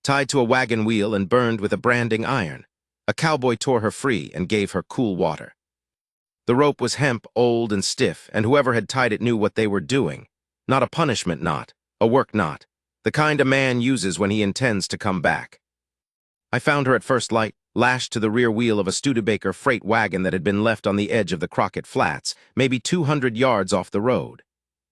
tied to a wagon wheel and burned with a branding iron. A cowboy tore her free and gave her cool water. The rope was hemp, old and stiff, and whoever had tied it knew what they were doing. Not a punishment knot, a work knot, the kind a man uses when he intends to come back. I found her at first light, lashed to the rear wheel of a Studebaker freight wagon that had been left on the edge of the Crockett Flats, maybe 200 yards off the road.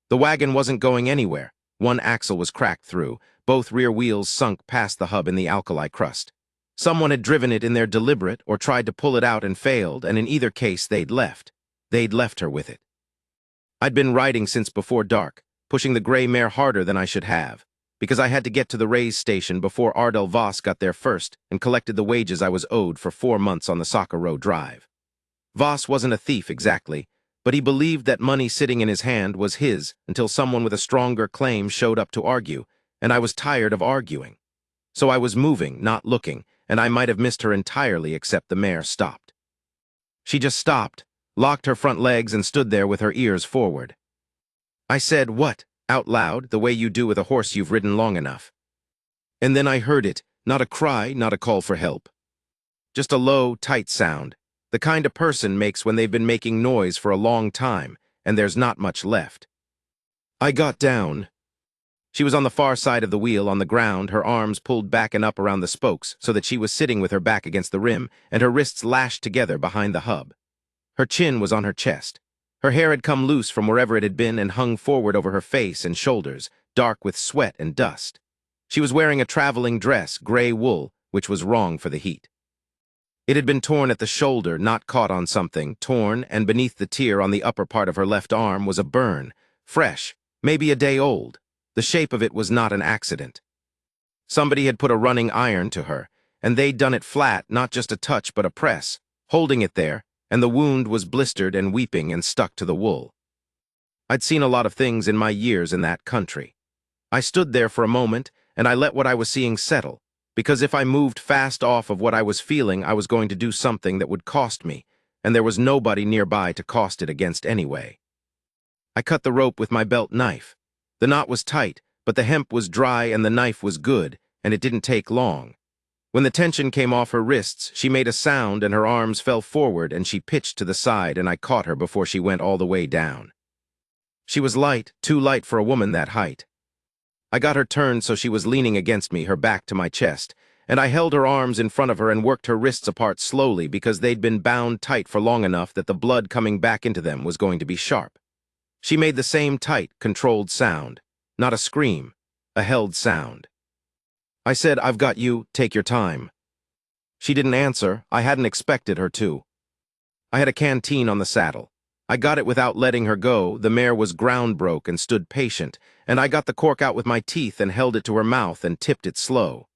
The wagon wasn't going anywhere. One axle was cracked through, both rear wheels sunk past the hub in the alkali crust. Someone had driven it in there deliberate or tried to pull it out and failed, and in either case they'd left. They'd left her with it. I'd been riding since before dark, pushing the gray mare harder than I should have, because I had to get to the Rays station before Ardell Voss got there first and collected the wages I was owed for 4 months on the Soccer Row Drive. Voss wasn't a thief exactly, but he believed that money sitting in his hand was his until someone with a stronger claim showed up to argue, and I was tired of arguing. So I was moving, not looking, and I might have missed her entirely except the mare stopped. She just stopped, locked her front legs and stood there with her ears forward. I said, "What?" out loud, the way you do with a horse you've ridden long enough. And then I heard it, not a cry, not a call for help. Just a low, tight sound, the kind a person makes when they've been making noise for a long time, and there's not much left. I got down. She was on the far side of the wheel, on the ground, her arms pulled back and up around the spokes so that she was sitting with her back against the rim and her wrists lashed together behind the hub. Her chin was on her chest. Her hair had come loose from wherever it had been and hung forward over her face and shoulders, dark with sweat and dust. She was wearing a traveling dress, gray wool, which was wrong for the heat. It had been torn at the shoulder, not caught on something, torn, and beneath the tear on the upper part of her left arm was a burn, fresh, maybe a day old. The shape of it was not an accident. Somebody had put a running iron to her, and they'd done it flat, not just a touch but a press, holding it there, and the wound was blistered and weeping and stuck to the wool. I'd seen a lot of things in my years in that country. I stood there for a moment, and I let what I was seeing settle, because if I moved fast off of what I was feeling, I was going to do something that would cost me, and there was nobody nearby to cost it against anyway. I cut the rope with my belt knife. The knot was tight, but the hemp was dry and the knife was good, and it didn't take long. When the tension came off her wrists, she made a sound and her arms fell forward and she pitched to the side and I caught her before she went all the way down. She was light, too light for a woman that height. I got her turned so she was leaning against me, her back to my chest, and I held her arms in front of her and worked her wrists apart slowly because they'd been bound tight for long enough that the blood coming back into them was going to be sharp. She made the same tight, controlled sound, not a scream, a held sound. I said, "I've got you, take your time." She didn't answer. I hadn't expected her to. I had a canteen on the saddle. I got it without letting her go. The mare was ground broke and stood patient, and I got the cork out with my teeth and held it to her mouth and tipped it slow.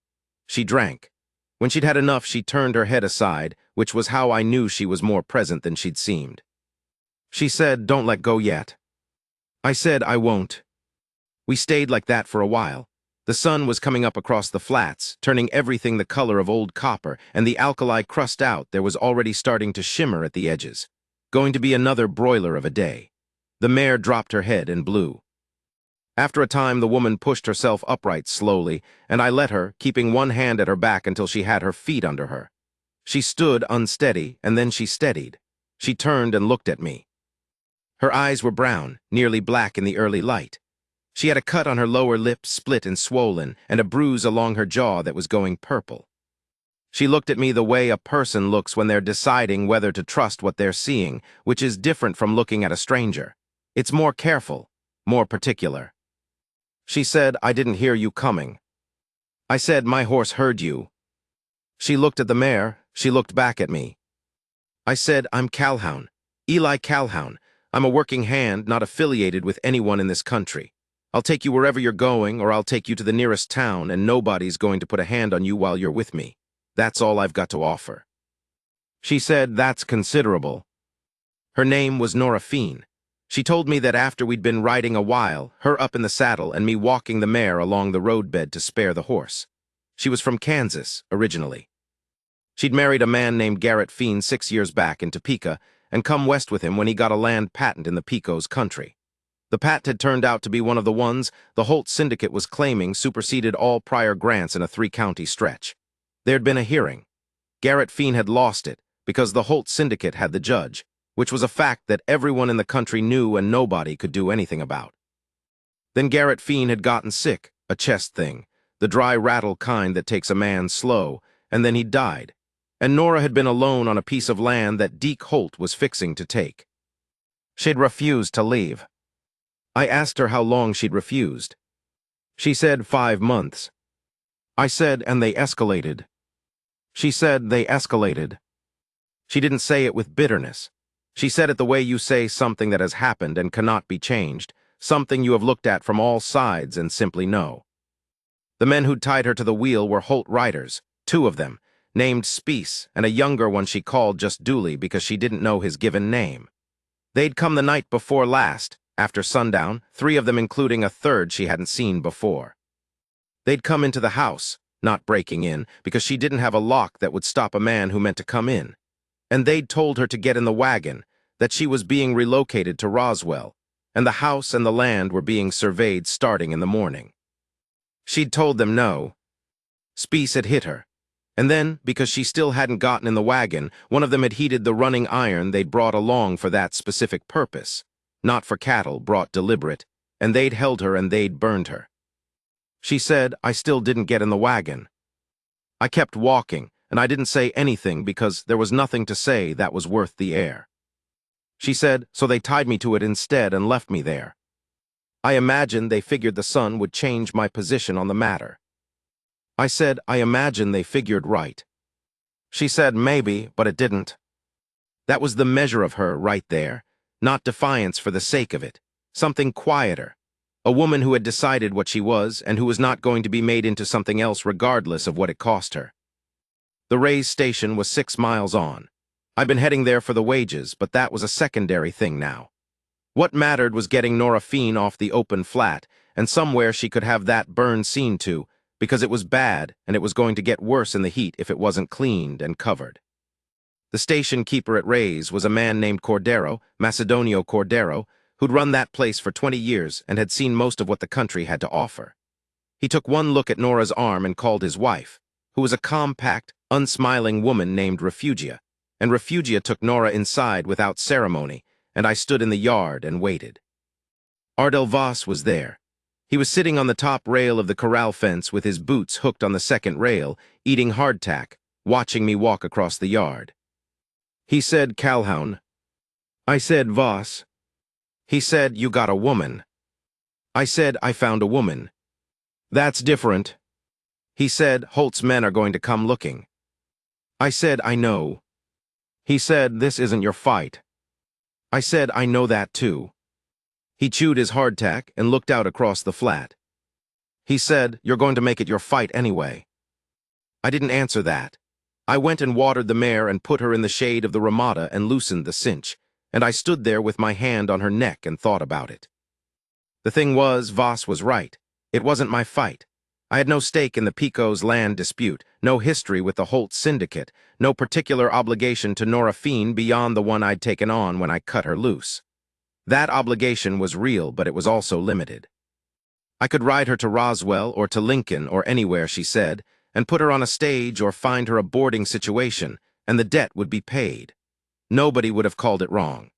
She drank. When she'd had enough, she turned her head aside, which was how I knew she was more present than she'd seemed. She said, "Don't let go yet." I said, "I won't." We stayed like that for a while. The sun was coming up across the flats, turning everything the color of old copper, and the alkali crust out there was already starting to shimmer at the edges. Going to be another broiler of a day. The mare dropped her head and blew. After a time, the woman pushed herself upright slowly, and I let her, keeping one hand at her back until she had her feet under her. She stood unsteady, and then she steadied. She turned and looked at me. Her eyes were brown, nearly black in the early light. She had a cut on her lower lip, split and swollen, and a bruise along her jaw that was going purple. She looked at me the way a person looks when they're deciding whether to trust what they're seeing, which is different from looking at a stranger. It's more careful, more particular. She said, "I didn't hear you coming." I said, "My horse heard you." She looked at the mare. She looked back at me. I said, "I'm Calhoun, Eli Calhoun. I'm a working hand, not affiliated with anyone in this country. I'll take you wherever you're going, or I'll take you to the nearest town, and nobody's going to put a hand on you while you're with me. That's all I've got to offer." She said, "That's considerable." Her name was Nora Feen. She told me that after we'd been riding a while, her up in the saddle and me walking the mare along the roadbed to spare the horse. She was from Kansas, originally. She'd married a man named Garrett Feen 6 years back in Topeka and come west with him when he got a land patent in the Pecos country. The patent had turned out to be one of the ones the Holt Syndicate was claiming superseded all prior grants in a 3-county stretch. There had been a hearing. Garrett Fiend had lost it because the Holt Syndicate had the judge, which was a fact that everyone in the country knew and nobody could do anything about. Then Garrett Fiend had gotten sick, a chest thing, the dry rattle kind that takes a man slow, and then he died. And Nora had been alone on a piece of land that Deke Holt was fixing to take. She'd refused to leave. I asked her how long she'd refused. She said 5 months. I said, and they escalated. She said they escalated. She didn't say it with bitterness. She said it the way you say something that has happened and cannot be changed, something you have looked at from all sides and simply know. The men who'd tied her to the wheel were Holt riders, 2 of them, named Speece, and a younger one she called just Dooley because she didn't know his given name. They'd come the night before last, after sundown, 3 of them including a third she hadn't seen before. They'd come into the house, not breaking in, because she didn't have a lock that would stop a man who meant to come in. And they'd told her to get in the wagon, that she was being relocated to Roswell, and the house and the land were being surveyed starting in the morning. She'd told them no. Speece had hit her. And then, because she still hadn't gotten in the wagon, one of them had heated the running iron they'd brought along for that specific purpose. Not for cattle, brought deliberate, and they'd held her and they'd burned her. She said, I still didn't get in the wagon. I kept walking, and I didn't say anything because there was nothing to say that was worth the air. She said, so they tied me to it instead and left me there. I imagined they figured the sun would change my position on the matter. I said, I imagine they figured right. She said, maybe, but it didn't. That was the measure of her right there, not defiance for the sake of it, something quieter, a woman who had decided what she was and who was not going to be made into something else regardless of what it cost her. The Rays station was 6 miles on. I'd been heading there for the wages, but that was a secondary thing now. What mattered was getting Nora Fiend off the open flat, and somewhere she could have that burn seen to, because it was bad and it was going to get worse in the heat if it wasn't cleaned and covered. The station keeper at Ray's was a man named Cordero, Macedonio Cordero, who'd run that place for 20 years and had seen most of what the country had to offer. He took one look at Nora's arm and called his wife, who was a compact, unsmiling woman named Refugia, and Refugia took Nora inside without ceremony, and I stood in the yard and waited. Ardell Voss was there. He was sitting on the top rail of the corral fence with his boots hooked on the second rail, eating hardtack, watching me walk across the yard. He said, Calhoun. I said, Voss. He said, you got a woman. I said, I found a woman. That's different. He said, Holt's men are going to come looking. I said, I know. He said, this isn't your fight. I said, I know that too. He chewed his hardtack and looked out across the flat. He said, you're going to make it your fight anyway. I didn't answer that. I went and watered the mare and put her in the shade of the ramada and loosened the cinch, and I stood there with my hand on her neck and thought about it. The thing was, Voss was right. It wasn't my fight. I had no stake in the Pico's land dispute, no history with the Holt Syndicate, no particular obligation to Nora Fiend beyond the one I'd taken on when I cut her loose. That obligation was real, but it was also limited. I could ride her to Roswell or to Lincoln or anywhere, she said, and put her on a stage or find her a boarding situation, and the debt would be paid. Nobody would have called it wrong.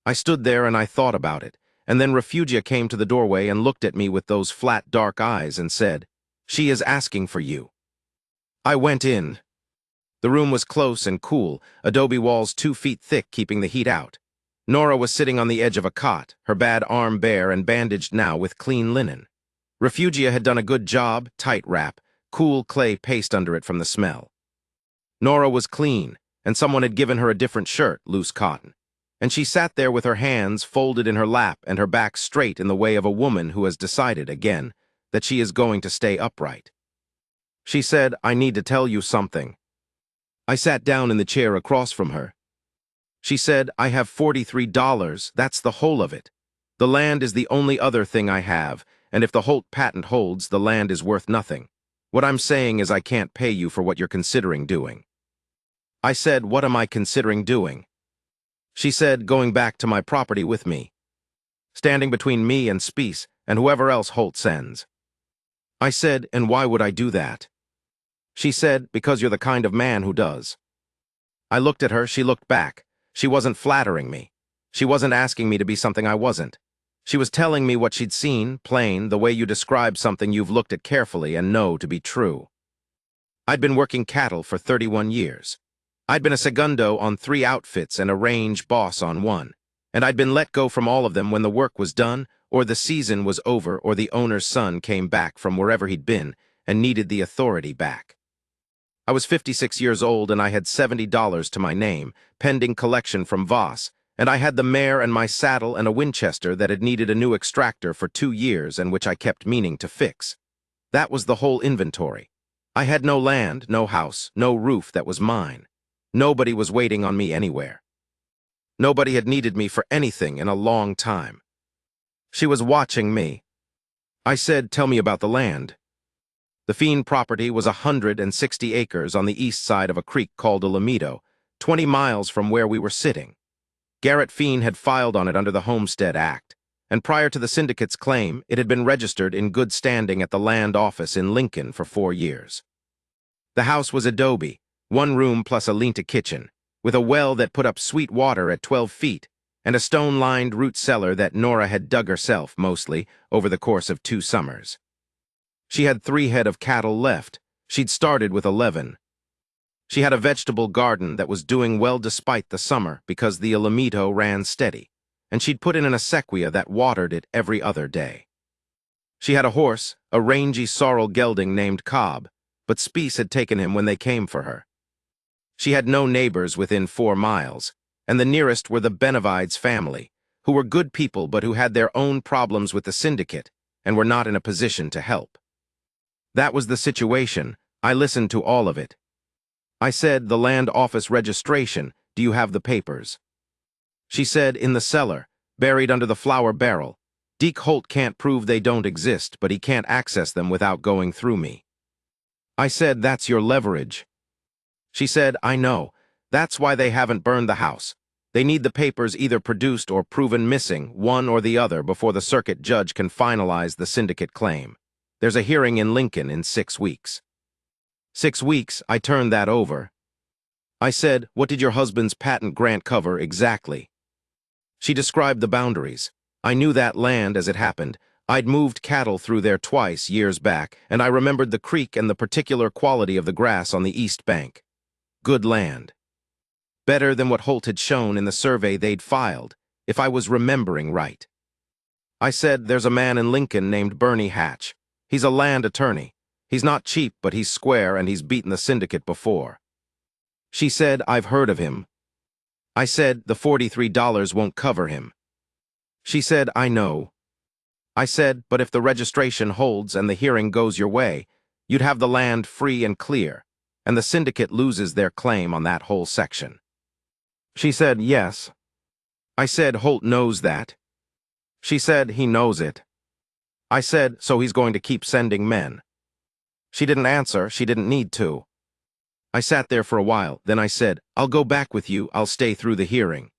I stood there and I thought about it, and then Refugia came to the doorway and looked at me with those flat, dark eyes and said, she is asking for you. I went in. The room was close and cool, adobe walls 2 feet thick keeping the heat out. Nora was sitting on the edge of a cot, her bad arm bare and bandaged now with clean linen. Refugia had done a good job, tight wrap, cool clay paste under it from the smell. Nora was clean, and someone had given her a different shirt, loose cotton. And she sat there with her hands folded in her lap and her back straight in the way of a woman who has decided, again, that she is going to stay upright. She said, I need to tell you something. I sat down in the chair across from her. She said, I have $43, that's the whole of it. The land is the only other thing I have, and if the Holt patent holds, the land is worth nothing. What I'm saying is I can't pay you for what you're considering doing. I said, what am I considering doing? She said, going back to my property with me. standing between me and Spies and whoever else Holt sends. I said, and why would I do that? She said, because you're the kind of man who does. I looked at her, she looked back. She wasn't flattering me. She wasn't asking me to be something I wasn't. She was telling me what she'd seen, plain, the way you describe something you've looked at carefully and know to be true. I'd been working cattle for 31 years. I'd been a segundo on 3 outfits and a range boss on 1, and I'd been let go from all of them when the work was done, or the season was over, or the owner's son came back from wherever he'd been and needed the authority back. I was 56 years old and I had $70 to my name, pending collection from Voss, and I had the mare and my saddle and a Winchester that had needed a new extractor for 2 years and which I kept meaning to fix. That was the whole inventory. I had no land, no house, no roof that was mine. Nobody was waiting on me anywhere. Nobody had needed me for anything in a long time. She was watching me. I said, tell me about the land. The Fiend property was 160 acres on the east side of a creek called Alameda, 20 miles from where we were sitting. Garrett Fiend had filed on it under the Homestead Act, and prior to the syndicate's claim, it had been registered in good standing at the land office in Lincoln for 4 years. The house was adobe, 1 room plus a lean-to kitchen, with a well that put up sweet water at 12 feet, and a stone-lined root cellar that Nora had dug herself, mostly, over the course of 2 summers. She had 3 head of cattle left. She'd started with 11. She had a vegetable garden that was doing well despite the summer because the Alameda ran steady, and she'd put in an acequia that watered it every other day. She had a horse, a rangy sorrel gelding named Cobb, but Spies had taken him when they came for her. She had no neighbors within 4 miles, and the nearest were the Benavides family, who were good people but who had their own problems with the syndicate and were not in a position to help. That was the situation. I listened to all of it. I said, the land office registration, do you have the papers? She said, in the cellar, buried under the flour barrel. Deke Holt can't prove they don't exist, but he can't access them without going through me. I said, that's your leverage. She said, I know. That's why they haven't burned the house. They need the papers either produced or proven missing, one or the other, before the circuit judge can finalize the syndicate claim. There's a hearing in Lincoln in 6 weeks. 6 weeks, I turned that over. I said, what did your husband's patent grant cover exactly? She described the boundaries. I knew that land as it happened. I'd moved cattle through there twice years back, and I remembered the creek and the particular quality of the grass on the east bank. Good land. Better than what Holt had shown in the survey they'd filed, if I was remembering right. I said, there's a man in Lincoln named Bernie Hatch. He's a land attorney. He's not cheap, but he's square and he's beaten the syndicate before. She said, I've heard of him. I said, the $43 won't cover him. She said, I know. I said, but if the registration holds and the hearing goes your way, you'd have the land free and clear, and the syndicate loses their claim on that whole section. She said, yes. I said, Holt knows that. She said, he knows it. I said, so he's going to keep sending men. She didn't answer, she didn't need to. I sat there for a while, then I said, I'll go back with you, I'll stay through the hearing.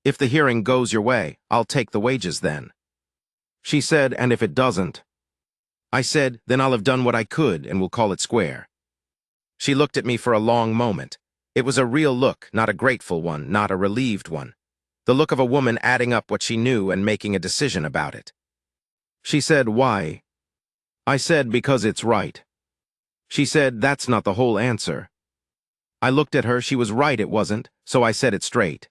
If the hearing goes your way, I'll take the wages then. She said, and if it doesn't? I said, then I'll have done what I could and we'll call it square. She looked at me for a long moment. It was a real look, not a grateful one, not a relieved one. The look of a woman adding up what she knew and making a decision about it. She said, why? I said, because it's right. She said, that's not the whole answer. I looked at her, she was right it wasn't, so I said it straight.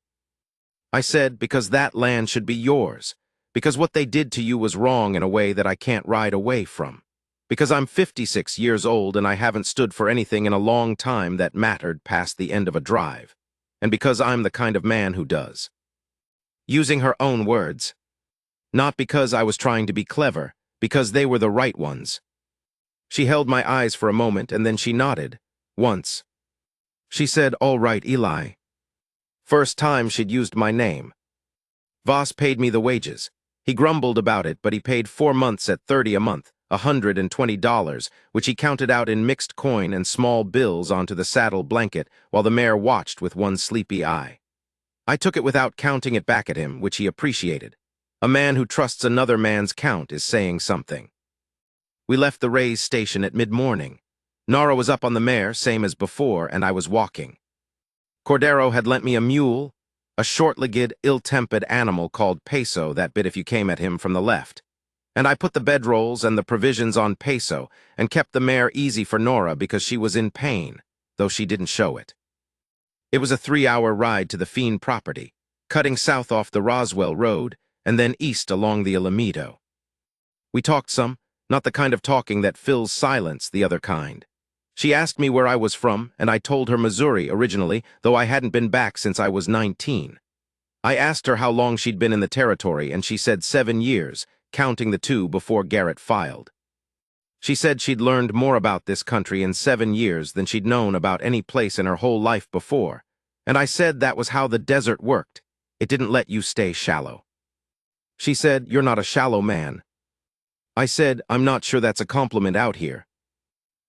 I said, because that land should be yours. Because what they did to you was wrong in a way that I can't ride away from. Because I'm 56 years old and I haven't stood for anything in a long time that mattered past the end of a drive. And because I'm the kind of man who does. Using her own words. Not because I was trying to be clever, because they were the right ones. She held my eyes for a moment and then she nodded. Once. She said, all right, Eli. First time she'd used my name. Voss paid me the wages. He grumbled about it, but he paid 4 months at $30 a month, $120, which he counted out in mixed coin and small bills onto the saddle blanket while the mare watched with one sleepy eye. I took it without counting it back at him, which he appreciated. A man who trusts another man's count is saying something. We left the Rays station at mid-morning. Nora was up on the mare, same as before, and I was walking. Cordero had lent me a mule, a short-legged, ill-tempered animal called Peso that bit if you came at him from the left. And I put the bedrolls and the provisions on Peso and kept the mare easy for Nora because she was in pain, though she didn't show it. It was a 3-hour ride to the Fiend property, cutting south off the Roswell Road and then east along the Alameda. We talked some, not the kind of talking that fills silence, the other kind. She asked me where I was from, and I told her Missouri originally, though I hadn't been back since I was 19. I asked her how long she'd been in the territory, and she said 7 years, counting the 2 before Garrett filed. She said she'd learned more about this country in 7 years than she'd known about any place in her whole life before, and I said that was how the desert worked. It didn't let you stay shallow. She said, "You're not a shallow man." I said, "I'm not sure that's a compliment out here."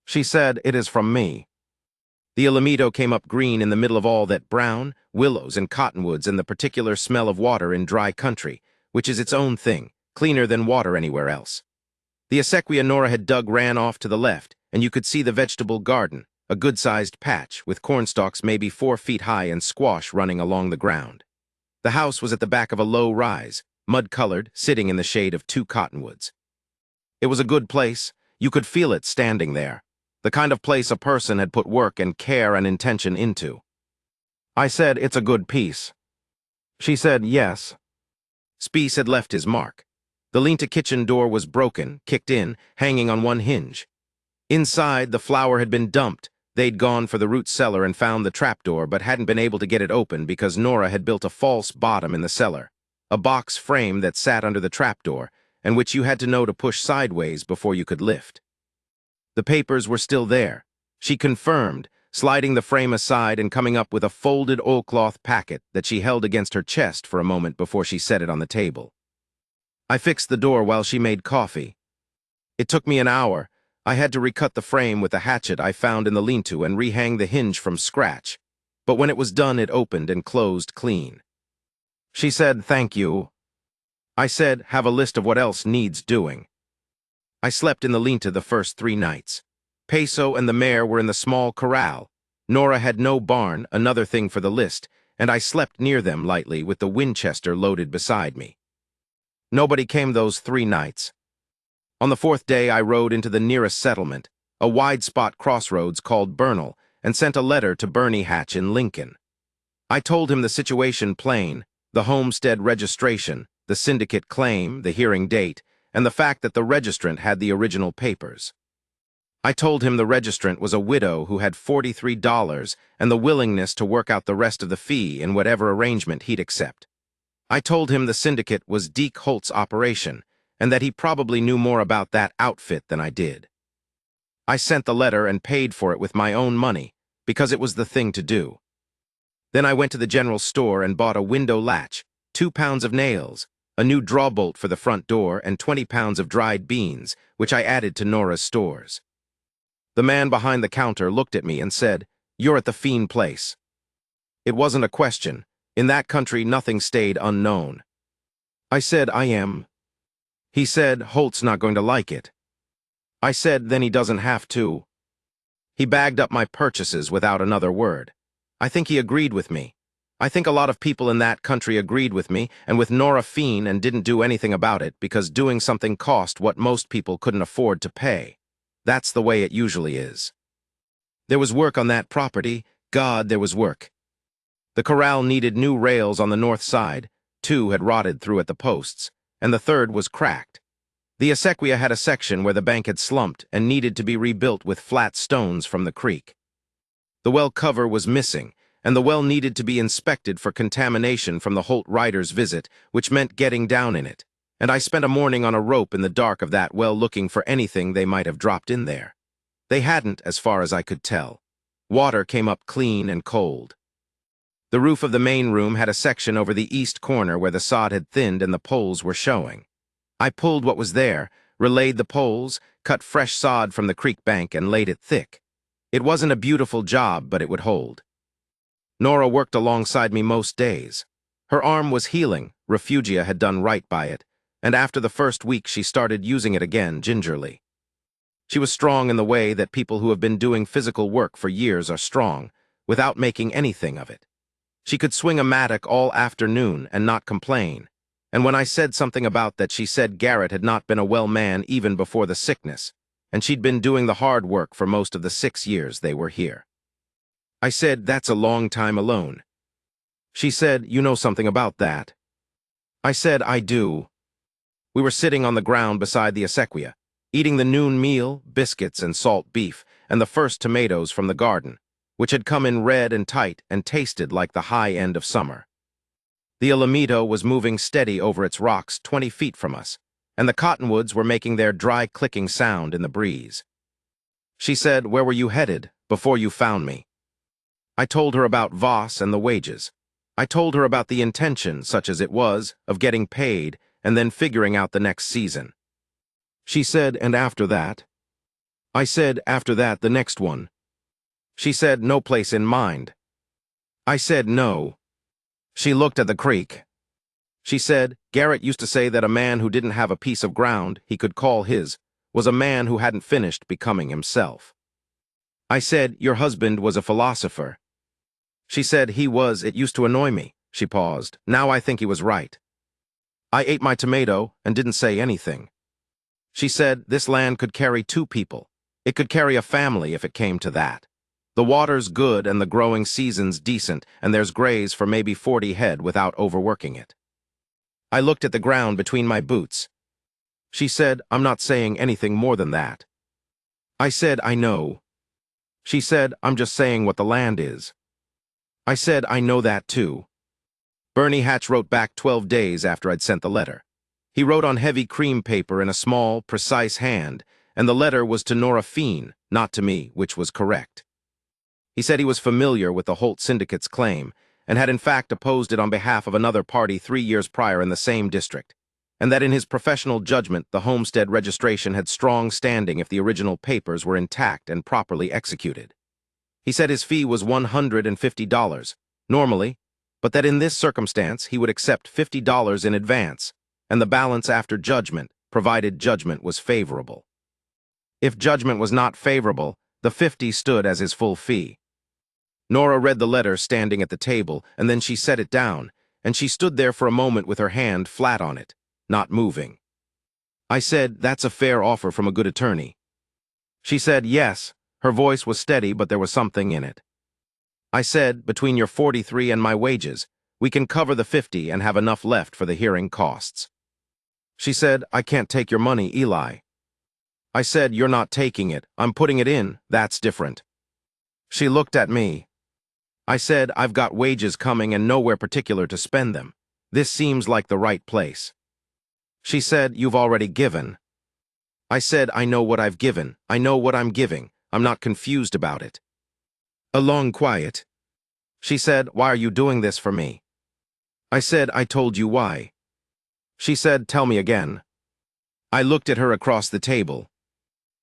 She said, "It is from me." The Alameda came up green in the middle of all that brown, willows and cottonwoods and the particular smell of water in dry country, which is its own thing, cleaner than water anywhere else. The acequia Nora had dug ran off to the left, and you could see the vegetable garden, a good-sized patch, with cornstalks maybe 4 feet high and squash running along the ground. The house was at the back of a low rise, mud-colored, sitting in the shade of 2 cottonwoods. It was a good place. You could feel it standing there. The kind of place a person had put work and care and intention into. I said, "It's a good piece." She said, "Yes." Speece had left his mark. The lean-to-kitchen door was broken, kicked in, hanging on one hinge. Inside, the flour had been dumped. They'd gone for the root cellar and found the trapdoor, but hadn't been able to get it open because Nora had built a false bottom in the cellar, a box frame that sat under the trapdoor, and which you had to know to push sideways before you could lift. The papers were still there. She confirmed, sliding the frame aside and coming up with a folded oilcloth packet that she held against her chest for a moment before she set it on the table. I fixed the door while she made coffee. It took me an hour. I had to recut the frame with a hatchet I found in the lean-to and rehang the hinge from scratch. But when it was done, it opened and closed clean. She said, "Thank you." I said, "Have a list of what else needs doing." I slept in the lean-to the first 3 nights. Peso and the mare were in the small corral. Nora had no barn, another thing for the list, and I slept near them lightly with the Winchester loaded beside me. Nobody came those 3 nights. On the 4th day, I rode into the nearest settlement, a wide-spot crossroads called Bernal, and sent a letter to Bernie Hatch in Lincoln. I told him the situation plain, the homestead registration, the syndicate claim, the hearing date, and the fact that the registrant had the original papers. I told him the registrant was a widow who had $43 and the willingness to work out the rest of the fee in whatever arrangement he'd accept. I told him the syndicate was Deke Holt's operation, and that he probably knew more about that outfit than I did. I sent the letter and paid for it with my own money, because it was the thing to do. Then I went to the general store and bought a window latch, 2 pounds of nails, a new drawbolt for the front door, and 20 pounds of dried beans, which I added to Nora's stores. The man behind the counter looked at me and said, "You're at the Fiend place." It wasn't a question. In that country, nothing stayed unknown. I said, "I am." He said, "Holt's not going to like it." I said, "Then he doesn't have to." He bagged up my purchases without another word. I think he agreed with me. I think a lot of people in that country agreed with me and with Nora Fiend and didn't do anything about it because doing something cost what most people couldn't afford to pay. That's the way it usually is. There was work on that property. God, there was work. The corral needed new rails on the north side. 2 had rotted through at the posts, and the 3rd was cracked. The acequia had a section where the bank had slumped and needed to be rebuilt with flat stones from the creek. The well cover was missing, and the well needed to be inspected for contamination from the Holt Riders' visit, which meant getting down in it, and I spent a morning on a rope in the dark of that well looking for anything they might have dropped in there. They hadn't, as far as I could tell. Water came up clean and cold. The roof of the main room had a section over the east corner where the sod had thinned and the poles were showing. I pulled what was there, relayed the poles, cut fresh sod from the creek bank and laid it thick. It wasn't a beautiful job, but it would hold. Nora worked alongside me most days. Her arm was healing, Refugia had done right by it, and after the first week she started using it again gingerly. She was strong in the way that people who have been doing physical work for years are strong, without making anything of it. She could swing a mattock all afternoon and not complain, and when I said something about that, she said Garrett had not been a well man even before the sickness, and she'd been doing the hard work for most of the 6 years they were here. I said, that's a long time alone. She said, you know something about that. I said, I do. We were sitting on the ground beside the acequia, eating the noon meal, biscuits and salt beef, and the first tomatoes from the garden, which had come in red and tight and tasted like the high end of summer. The Alamito was moving steady over its rocks 20 feet from us, and the cottonwoods were making their dry clicking sound in the breeze. She said, where were you headed before you found me? I told her about Voss and the wages. I told her about the intention, such as it was, of getting paid and then figuring out the next season. She said, and after that? I said, after that, the next one. She said, no place in mind. I said, no. She looked at the creek. She said, Garrett used to say that a man who didn't have a piece of ground he could call his was a man who hadn't finished becoming himself. I said, your husband was a philosopher. She said, he was, it used to annoy me. She paused. Now I think he was right. I ate my tomato and didn't say anything. She said, this land could carry 2 people. It could carry a family if it came to that. The water's good and the growing season's decent, and there's graze for maybe 40 head without overworking it. I looked at the ground between my boots. She said, I'm not saying anything more than that. I said, I know. She said, I'm just saying what the land is. I said, I know that too. Bernie Hatch wrote back 12 days after I'd sent the letter. He wrote on heavy cream paper in a small, precise hand, and the letter was to Nora Feen, not to me, which was correct. He said he was familiar with the Holt Syndicate's claim, and had in fact opposed it on behalf of another party 3 years prior in the same district, and that in his professional judgment the homestead registration had strong standing if the original papers were intact and properly executed. He said his fee was $150, normally, but that in this circumstance he would accept $50 in advance, and the balance after judgment, provided judgment was favorable. If judgment was not favorable, the $50 stood as his full fee. Nora read the letter standing at the table, and then she set it down, and she stood there for a moment with her hand flat on it, not moving. I said, that's a fair offer from a good attorney. She said, yes. Her voice was steady, but there was something in it. I said, between your 43 and my wages, we can cover the 50 and have enough left for the hearing costs. She said, I can't take your money, Eli. I said, you're not taking it. I'm putting it in. That's different. She looked at me. I said, I've got wages coming and nowhere particular to spend them. This seems like the right place. She said, you've already given. I said, I know what I've given. I know what I'm giving. I'm not confused about it. A long quiet. She said, why are you doing this for me? I said, I told you why. She said, tell me again. I looked at her across the table.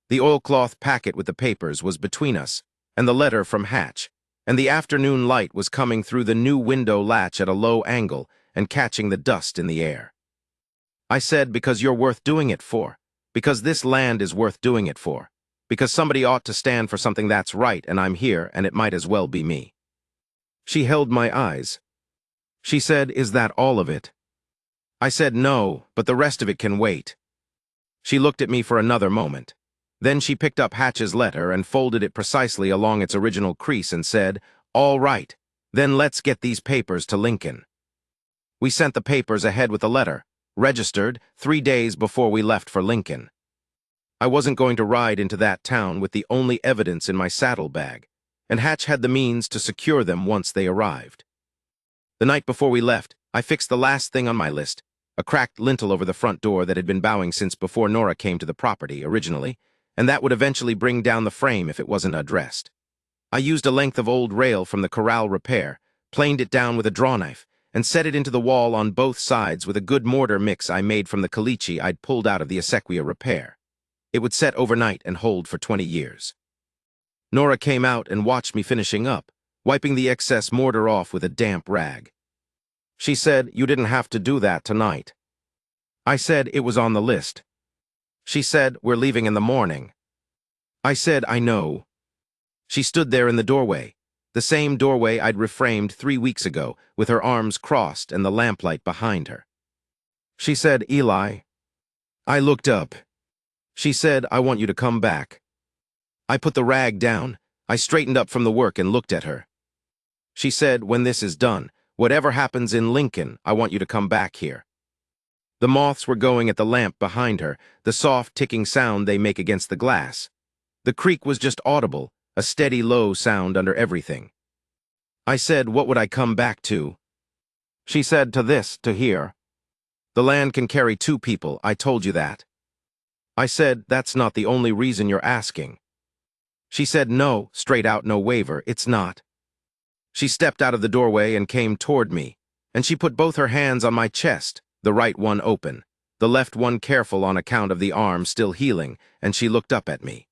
The oilcloth packet with the papers was between us, and the letter from Hatch, and the afternoon light was coming through the new window latch at a low angle and catching the dust in the air. I said, because you're worth doing it for. Because this land is worth doing it for. Because somebody ought to stand for something that's right, and I'm here, and it might as well be me. She held my eyes. She said, is that all of it? I said, no, but the rest of it can wait. She looked at me for another moment. Then she picked up Hatch's letter and folded it precisely along its original crease and said, all right, then let's get these papers to Lincoln. We sent the papers ahead with the letter, registered 3 days before we left for Lincoln. I wasn't going to ride into that town with the only evidence in my saddlebag, and Hatch had the means to secure them once they arrived. The night before we left, I fixed the last thing on my list, a cracked lintel over the front door that had been bowing since before Nora came to the property originally, and that would eventually bring down the frame if it wasn't addressed. I used a length of old rail from the corral repair, planed it down with a drawknife, and set it into the wall on both sides with a good mortar mix I made from the caliche I'd pulled out of the acequia repair. It would set overnight and hold for 20 years. Nora came out and watched me finishing up, wiping the excess mortar off with a damp rag. She said, "You didn't have to do that tonight." I said, "It was on the list." She said, "We're leaving in the morning." I said, "I know." She stood there in the doorway, the same doorway I'd reframed 3 weeks ago, with her arms crossed and the lamplight behind her. She said, "Eli." I looked up. She said, "I want you to come back." I put the rag down. I straightened up from the work and looked at her. She said, "When this is done, whatever happens in Lincoln, I want you to come back here." The moths were going at the lamp behind her, the soft ticking sound they make against the glass. The creak was just audible, a steady low sound under everything. I said, "What would I come back to?" She said, to here. The land can carry 2 people, I told you that." I said, "That's not the only reason you're asking." She said, "No, straight out, no waiver, it's not." She stepped out of the doorway and came toward me, and she put both her hands on my chest, the right one open, the left one careful on account of the arm still healing, and she looked up at me.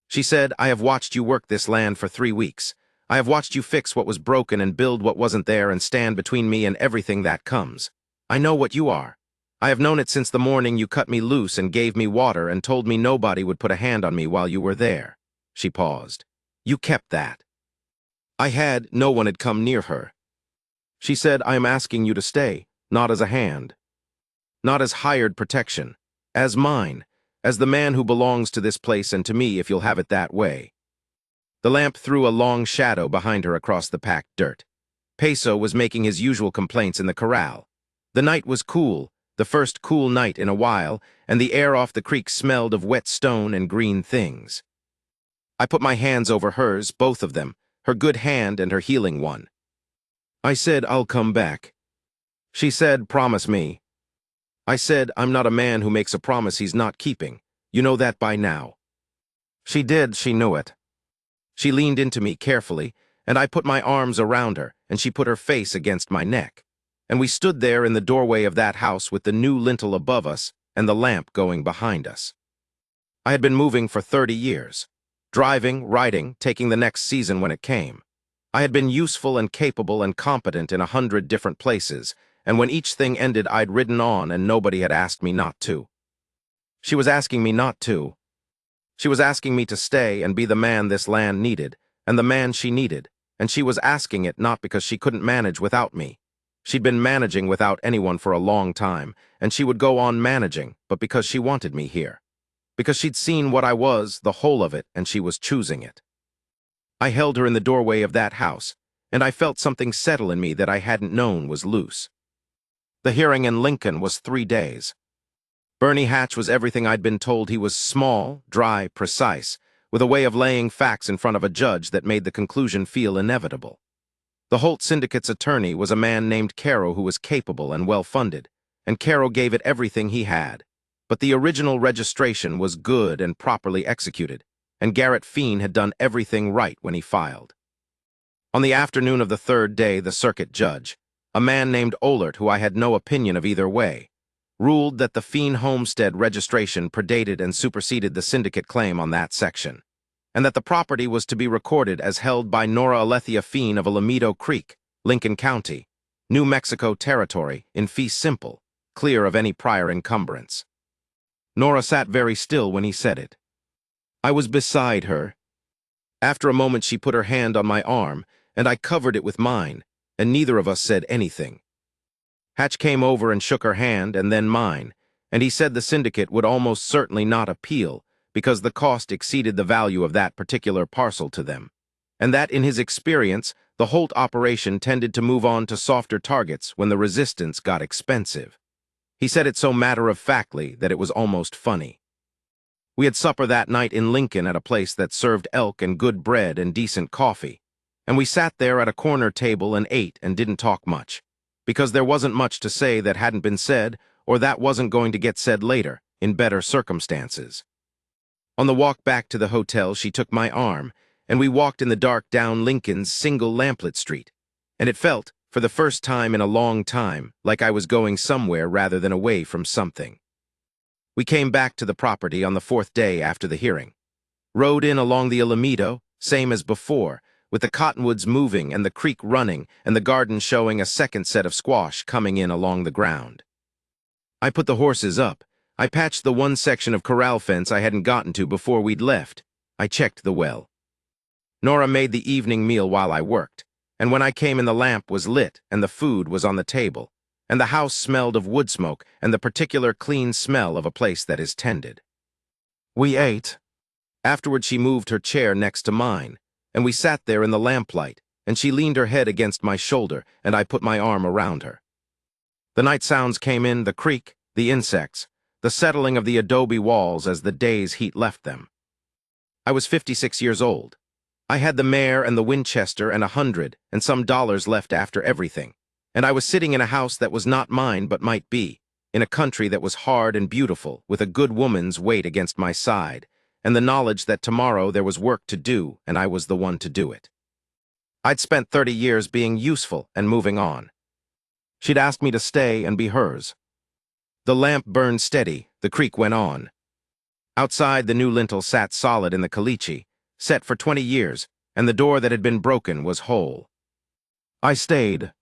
She said, "I have watched you work this land for 3 weeks. I have watched you fix what was broken and build what wasn't there and stand between me and everything that comes. I know what you are. I have known it since the morning you cut me loose and gave me water and told me nobody would put a hand on me while you were there." She paused. "You kept that." No one had come near her. She said, "I am asking you to stay, not as a hand. Not as hired protection. As mine. As the man who belongs to this place and to me if you'll have it that way." The lamp threw a long shadow behind her across the packed dirt. Peso was making his usual complaints in the corral. The night was cool, the first cool night in a while, and the air off the creek smelled of wet stone and green things. I put my hands over hers, both of them, her good hand and her healing one. I said, "I'll come back." She said, "Promise me." I said, "I'm not a man who makes a promise he's not keeping. You know that by now." She knew it. She leaned into me carefully, and I put my arms around her, and she put her face against my neck. And we stood there in the doorway of that house with the new lintel above us and the lamp going behind us. I had been moving for 30 years. Driving, riding, taking the next season when it came. I had been useful and capable and competent in 100 different places, and when each thing ended I'd ridden on and nobody had asked me not to. She was asking me not to. She was asking me to stay and be the man this land needed, and the man she needed, and she was asking it not because she couldn't manage without me. She'd been managing without anyone for a long time, and she would go on managing, but because she wanted me here. Because she'd seen what I was, the whole of it, and she was choosing it. I held her in the doorway of that house, and I felt something settle in me that I hadn't known was loose. The hearing in Lincoln was 3 days. Bernie Hatch was everything I'd been told he was: small, dry, precise, with a way of laying facts in front of a judge that made the conclusion feel inevitable. The Holt Syndicate's attorney was a man named Caro who was capable and well-funded, and Caro gave it everything he had. But the original registration was good and properly executed, and Garrett Feen had done everything right when he filed. On the afternoon of the 3rd day, the circuit judge, a man named Ohlert, who I had no opinion of either way, ruled that the Feen homestead registration predated and superseded the syndicate claim on that section, and that the property was to be recorded as held by Nora Alethea Feen of Alameda Creek, Lincoln County, New Mexico Territory, in fee simple, clear of any prior encumbrance. Nora sat very still when he said it. I was beside her. After a moment she put her hand on my arm, and I covered it with mine, and neither of us said anything. Hatch came over and shook her hand, and then mine, and he said the syndicate would almost certainly not appeal because the cost exceeded the value of that particular parcel to them, and that in his experience the Holt operation tended to move on to softer targets when the resistance got expensive. He said it so matter-of-factly that it was almost funny. We had supper that night in Lincoln at a place that served elk and good bread and decent coffee, and we sat there at a corner table and ate and didn't talk much, because there wasn't much to say that hadn't been said or that wasn't going to get said later, in better circumstances. On the walk back to the hotel, she took my arm, and we walked in the dark down Lincoln's single lamplit street, and it felt, for the first time in a long time, like I was going somewhere rather than away from something. We came back to the property on the 4th day after the hearing. Rode in along the Alameda, same as before, with the cottonwoods moving and the creek running and the garden showing a second set of squash coming in along the ground. I put the horses up. I patched the one section of corral fence I hadn't gotten to before we'd left. I checked the well. Nora made the evening meal while I worked, and when I came in the lamp was lit and the food was on the table, and the house smelled of wood smoke and the particular clean smell of a place that is tended. We ate. Afterward she moved her chair next to mine, and we sat there in the lamplight, and she leaned her head against my shoulder, and I put my arm around her. The night sounds came in, the creek, the insects, the settling of the adobe walls as the day's heat left them. I was 56 years old. I had the mare and the Winchester and $100 and some dollars left after everything, and I was sitting in a house that was not mine but might be, in a country that was hard and beautiful, with a good woman's weight against my side, and the knowledge that tomorrow there was work to do and I was the one to do it. I'd spent 30 years being useful and moving on. She'd asked me to stay and be hers. The lamp burned steady, the creek went on. Outside, the new lintel sat solid in the caliche, set for 20 years, and the door that had been broken was whole. I stayed,